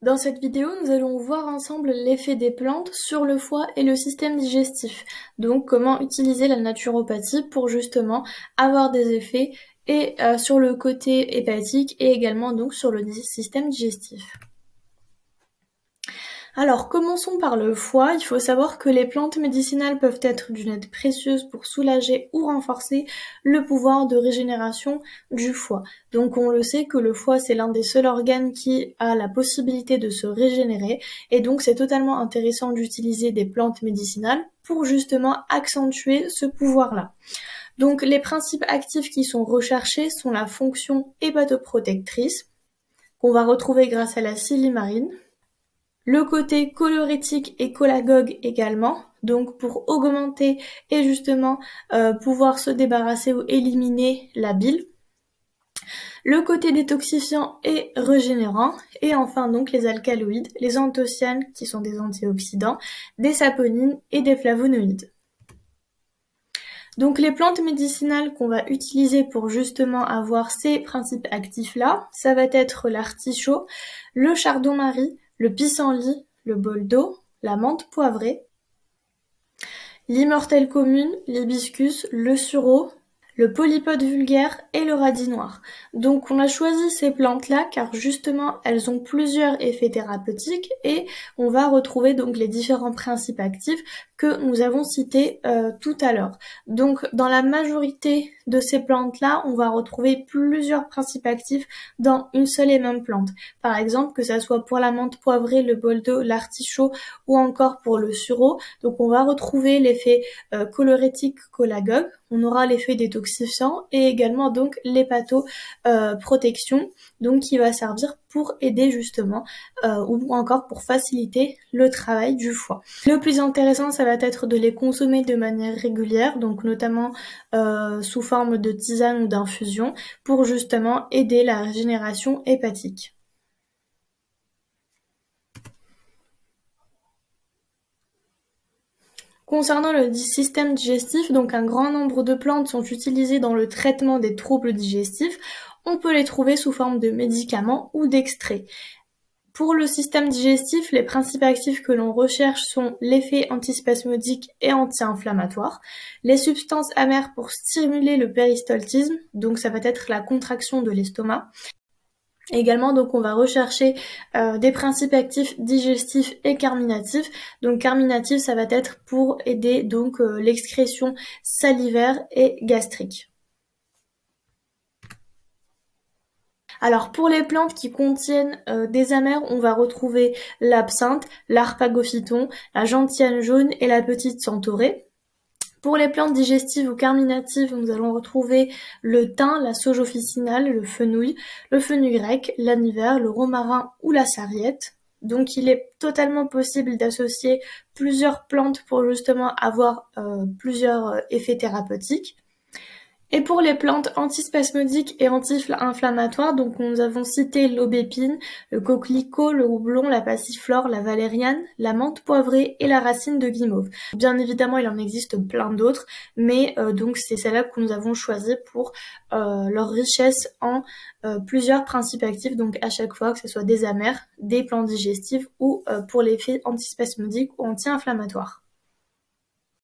Dans cette vidéo, nous allons voir ensemble l'effet des plantes sur le foie et le système digestif. Donc comment utiliser la naturopathie pour justement avoir des effets et sur le côté hépatique et également donc sur le système digestif. Alors, commençons par le foie. Il faut savoir que les plantes médicinales peuvent être d'une aide précieuse pour soulager ou renforcer le pouvoir de régénération du foie. Donc, on le sait que le foie, c'est l'un des seuls organes qui a la possibilité de se régénérer. Et donc, c'est totalement intéressant d'utiliser des plantes médicinales pour justement accentuer ce pouvoir-là. Donc, les principes actifs qui sont recherchés sont la fonction hépatoprotectrice, qu'on va retrouver grâce à la silimarine, le côté cholérétique et cholagogue également, donc pour augmenter et justement pouvoir se débarrasser ou éliminer la bile. Le côté détoxifiant et régénérant, et enfin donc les alcaloïdes, les anthocyanes qui sont des antioxydants, des saponines et des flavonoïdes. Donc les plantes médicinales qu'on va utiliser pour justement avoir ces principes actifs-là, ça va être l'artichaut, le chardon-marie, le pissenlit, le bol d'eau, la menthe poivrée, l'immortelle commune, l'hibiscus, le sureau, le polypode vulgaire et le radis noir. Donc on a choisi ces plantes-là car justement elles ont plusieurs effets thérapeutiques et on va retrouver donc les différents principes actifs que nous avons cités tout à l'heure. Donc dans la majorité de ces plantes-là, on va retrouver plusieurs principes actifs dans une seule et même plante. Par exemple, que ça soit pour la menthe poivrée, le bol d'eau, l'artichaut ou encore pour le sureau. Donc on va retrouver l'effet cholérétique cholagogue, on aura l'effet détoxifiant et également donc l'hépatoprotection, donc qui va servir pour aider justement ou encore pour faciliter le travail du foie. Le plus intéressant, ça va être de les consommer de manière régulière, donc notamment sous forme de tisane ou d'infusion, pour justement aider la régénération hépatique. Concernant le système digestif, donc un grand nombre de plantes sont utilisées dans le traitement des troubles digestifs. On peut les trouver sous forme de médicaments ou d'extraits. Pour le système digestif, les principes actifs que l'on recherche sont l'effet antispasmodique et anti-inflammatoire, les substances amères pour stimuler le péristaltisme, donc ça va être la contraction de l'estomac. Également, donc on va rechercher des principes actifs digestifs et carminatifs. Donc carminatif, ça va être pour aider donc l'excrétion salivaire et gastrique. Alors pour les plantes qui contiennent des amers, on va retrouver l'absinthe, l'arpagophyton, la gentiane jaune et la petite centaurée. Pour les plantes digestives ou carminatives, nous allons retrouver le thym, la sauge officinale, le fenouil grec, l'aniver, le romarin ou la sarriette. Donc il est totalement possible d'associer plusieurs plantes pour justement avoir plusieurs effets thérapeutiques. Et pour les plantes antispasmodiques et anti-inflammatoires, donc nous avons cité l'aubépine, le coquelicot, le houblon, la passiflore, la valériane, la menthe poivrée et la racine de guimauve. Bien évidemment, il en existe plein d'autres, mais donc c'est celle-là que nous avons choisi pour leur richesse en plusieurs principes actifs, donc à chaque fois que ce soit des amers, des plantes digestives ou pour l'effet antispasmodique ou anti-inflammatoire.